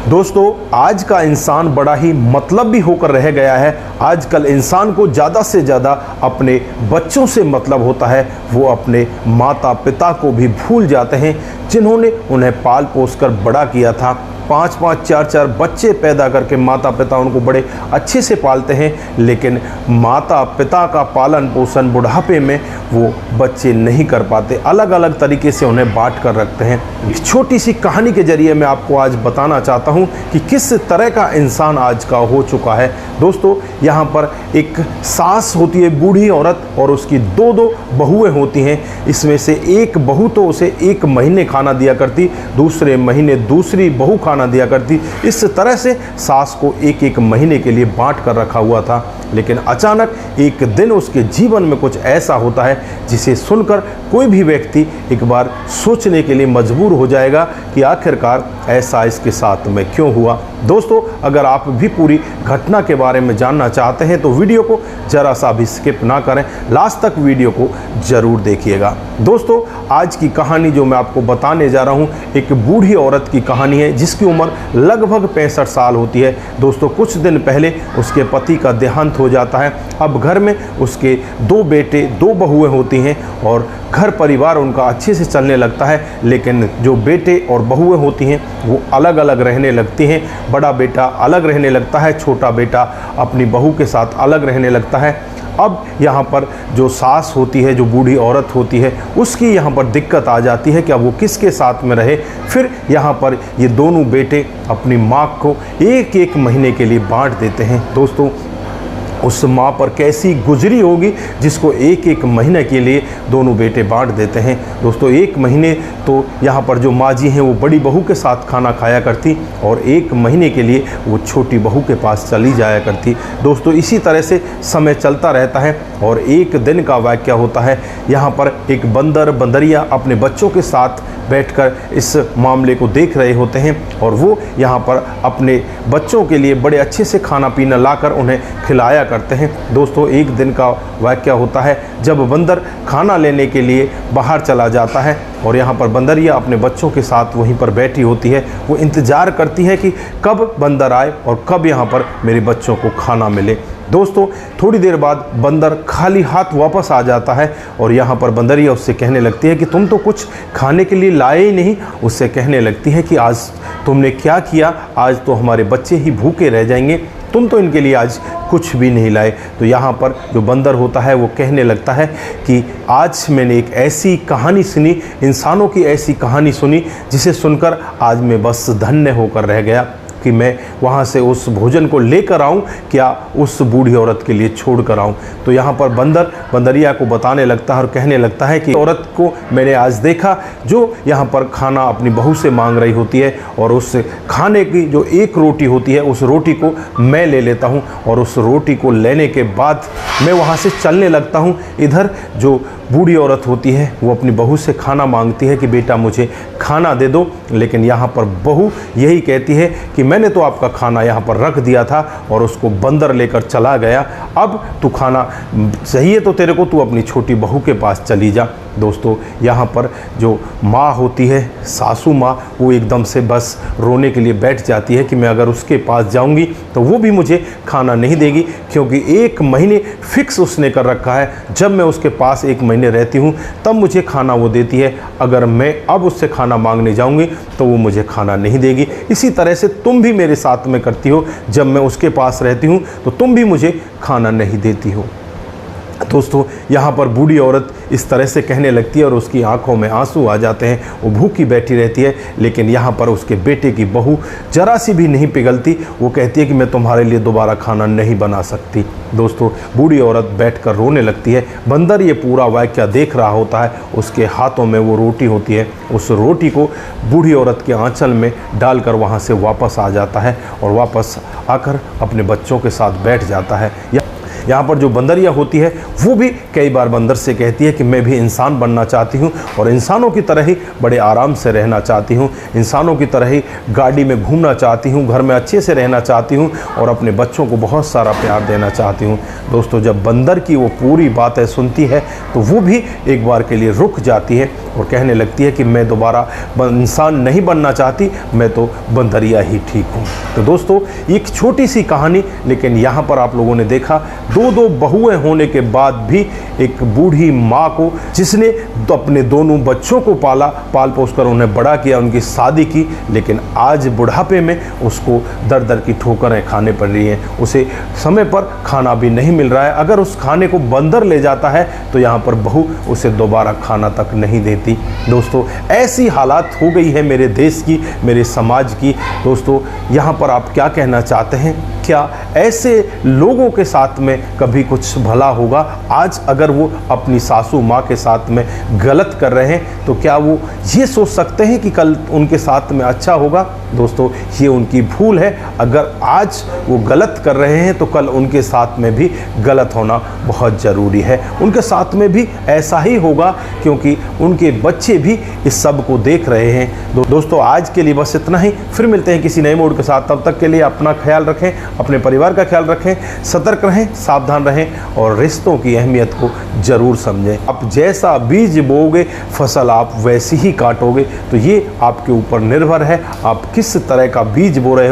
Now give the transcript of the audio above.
दोस्तों, आज का इंसान बड़ा ही मतलबी होकर रह गया है। आजकल इंसान को ज़्यादा से ज़्यादा अपने बच्चों से मतलब होता है। वो अपने माता पिता को भी भूल जाते हैं जिन्होंने उन्हें पाल पोस कर बड़ा किया था। 5-5, 4-4 बच्चे पैदा करके माता पिता उनको बड़े अच्छे से पालते हैं, लेकिन माता पिता का पालन पोषण बुढ़ापे में वो बच्चे नहीं कर पाते। अलग अलग तरीके से उन्हें बांट कर रखते हैं। एक छोटी सी कहानी के जरिए मैं आपको आज बताना चाहता हूँ कि किस तरह का इंसान आज का हो चुका है। दोस्तों, यहाँ पर एक सास होती है, बूढ़ी औरत, और उसकी दो बहुएं होती हैं। इसमें से एक बहू तो उसे 1 महीने खाना दिया करती, दूसरे महीने दूसरी बहू खाना दिया करती। इस तरह से सास को 1-1 महीने के लिए बांट कर रखा हुआ था। लेकिन अचानक एक दिन उसके जीवन में कुछ ऐसा होता है जिसे सुनकर कोई भी व्यक्ति एक बार सोचने के लिए मजबूर हो जाएगा कि आखिरकार ऐसा इसके साथ में क्यों हुआ। दोस्तों, अगर आप भी पूरी घटना के बारे में जानना चाहते हैं तो वीडियो को जरा सा भी स्किप ना करें, लास्ट तक वीडियो को जरूर देखिएगा। दोस्तों, आज की कहानी जो मैं आपको बताने जा रहा हूँ, एक बूढ़ी औरत की कहानी है जिसकी उम्र लगभग 65 साल होती है। दोस्तों, कुछ दिन पहले उसके पति का देहांत हो जाता है। अब घर में उसके 2 बेटे 2 बहुएं होती हैं और घर परिवार उनका अच्छे से चलने लगता है। लेकिन जो बेटे और बहुएं होती हैं वो अलग अलग रहने लगती हैं। बड़ा बेटा अलग रहने लगता है, छोटा बेटा अपनी बहू के साथ अलग रहने लगता है। अब यहाँ पर जो सास होती है, जो बूढ़ी औरत होती है, उसकी यहाँ पर दिक्कत आ जाती है कि अब वो किसके साथ में रहे। फिर यहाँ पर ये दोनों बेटे अपनी माँ को 1-1 महीने के लिए बांट देते हैं। दोस्तों, उस माँ पर कैसी गुजरी होगी जिसको 1-1 महीने के लिए दोनों बेटे बांट देते हैं। दोस्तों, 1 महीने तो यहाँ पर जो माँ जी हैं वो बड़ी बहू के साथ खाना खाया करती और 1 महीने के लिए वो छोटी बहू के पास चली जाया करती। दोस्तों, इसी तरह से समय चलता रहता है और एक दिन का वाक़या होता है। यहाँ पर एक बंदरिया अपने बच्चों के साथ बैठकर इस मामले को देख रहे होते हैं और वो यहाँ पर अपने बच्चों के लिए बड़े अच्छे से खाना पीना लाकर उन्हें खिलाया करते हैं। दोस्तों, एक दिन का वाक़या होता है जब बंदर खाना लेने के लिए बाहर चला जाता है और यहाँ पर बंदरिया अपने बच्चों के साथ वहीं पर बैठी होती है। वो इंतज़ार करती है कि कब बंदर आए और कब यहाँ पर मेरे बच्चों को खाना मिले। दोस्तों, थोड़ी देर बाद बंदर खाली हाथ वापस आ जाता है और यहाँ पर बंदरिया उससे कहने लगती है कि तुम तो कुछ खाने के लिए लाए ही नहीं। उससे कहने लगती है कि आज तुमने क्या किया, आज तो हमारे बच्चे ही भूखे रह जाएंगे, तुम तो इनके लिए आज कुछ भी नहीं लाए। तो यहाँ पर जो बंदर होता है वो कहने लगता है कि आज मैंने एक ऐसी कहानी सुनी, इंसानों की ऐसी कहानी सुनी जिसे सुनकर आज मैं बस धन्य होकर रह गया कि मैं वहाँ से उस भोजन को लेकर आऊँ, क्या उस बूढ़ी औरत के लिए छोड़ कर आऊँ। तो यहाँ पर बंदरिया को बताने लगता है और कहने लगता है कि औरत को मैंने आज देखा जो यहाँ पर खाना अपनी बहू से मांग रही होती है और उस खाने की जो 1 रोटी होती है उस रोटी को मैं ले लेता हूँ और उस रोटी को लेने के बाद मैं वहाँ से चलने लगता हूँ। इधर जो बूढ़ी औरत होती है वो अपनी बहू से खाना मांगती है कि बेटा मुझे खाना दे दो, लेकिन यहाँ पर बहू यही कहती है कि मैंने तो आपका खाना यहाँ पर रख दिया था और उसको बंदर लेकर चला गया। अब तू खाना चाहिए तो तेरे को तू अपनी छोटी बहू के पास चली जा। दोस्तों, यहाँ पर जो माँ होती है, सासू माँ, वो एकदम से बस रोने के लिए बैठ जाती है कि मैं अगर उसके पास जाऊँगी तो वो भी मुझे खाना नहीं देगी, क्योंकि 1 महीने फिक्स उसने कर रखा है। जब मैं उसके पास 1 महीने रहती हूँ तब मुझे खाना वो देती है, अगर मैं अब उससे खाना मांगने जाऊँगी तो वो मुझे खाना नहीं देगी। इसी तरह से तुम भी मेरे साथ में करती हो, जब मैं उसके पास रहती हूँ तो तुम भी मुझे खाना नहीं देती हो। दोस्तों, यहाँ पर बूढ़ी औरत इस तरह से कहने लगती है और उसकी आंखों में आंसू आ जाते हैं। वो भूखी बैठी रहती है, लेकिन यहाँ पर उसके बेटे की बहू जरा सी भी नहीं पिघलती। वो कहती है कि मैं तुम्हारे लिए दोबारा खाना नहीं बना सकती। दोस्तों, बूढ़ी औरत बैठकर रोने लगती है। बंदर ये पूरा वाक़या देख रहा होता है। उसके हाथों में वो रोटी होती है, उस रोटी को बूढ़ी औरत के आंचल में डालकर वहाँ से वापस आ जाता है और वापस आकर अपने बच्चों के साथ बैठ जाता है। यहाँ पर जो बंदरिया होती है वो भी कई बार बंदर से कहती है कि मैं भी इंसान बनना चाहती हूँ और इंसानों की तरह ही बड़े आराम से रहना चाहती हूँ, इंसानों की तरह ही गाड़ी में घूमना चाहती हूँ, घर में अच्छे से रहना चाहती हूँ और अपने बच्चों को बहुत सारा प्यार देना चाहती हूँ। दोस्तों, जब बंदर की वो पूरी बातें सुनती है तो वो भी एक बार के लिए रुक जाती है और कहने लगती है कि मैं दोबारा इंसान नहीं बनना चाहती, मैं तो बंदरिया ही ठीक हूँ। तो दोस्तों, एक छोटी सी कहानी, लेकिन यहाँ पर आप लोगों ने देखा दो बहुएं होने के बाद भी एक बूढ़ी माँ को, जिसने अपने दोनों बच्चों को पाल पोस कर उन्हें बड़ा किया, उनकी शादी की, लेकिन आज बुढ़ापे में उसको दर दर की ठोकरें खाने पड़ रही हैं। उसे समय पर खाना भी नहीं मिल रहा है। अगर उस खाने को बंदर ले जाता है तो यहाँ पर बहू उसे दोबारा खाना तक नहीं देती। दोस्तों, ऐसी हालात हो गई है मेरे देश की, मेरे समाज की। दोस्तों, यहाँ पर आप क्या कहना चाहते हैं? क्या ऐसे लोगों के साथ में कभी कुछ भला होगा? आज अगर वो अपनी सासू माँ के साथ में गलत कर रहे हैं तो क्या वो ये सोच सकते हैं कि कल उनके साथ में अच्छा होगा? दोस्तों, ये उनकी भूल है। अगर आज वो गलत कर रहे हैं तो कल उनके साथ में भी गलत होना बहुत ज़रूरी है। उनके साथ में भी ऐसा ही होगा क्योंकि उनके बच्चे भी इस सब को देख रहे हैं। दोस्तों, आज के लिए बस इतना ही। फिर मिलते हैं किसी नए मोड के साथ। तब तक के लिए अपना ख्याल रखें, अपने परिवार का ख्याल रखें, सतर्क रहें, सावधान रहें और रिश्तों की अहमियत को जरूर समझें। आप जैसा बीज बोओगे फसल आप वैसी ही काटोगे। तो ये आपके ऊपर निर्भर है, आप किस तरह का बीज बो रहे हो।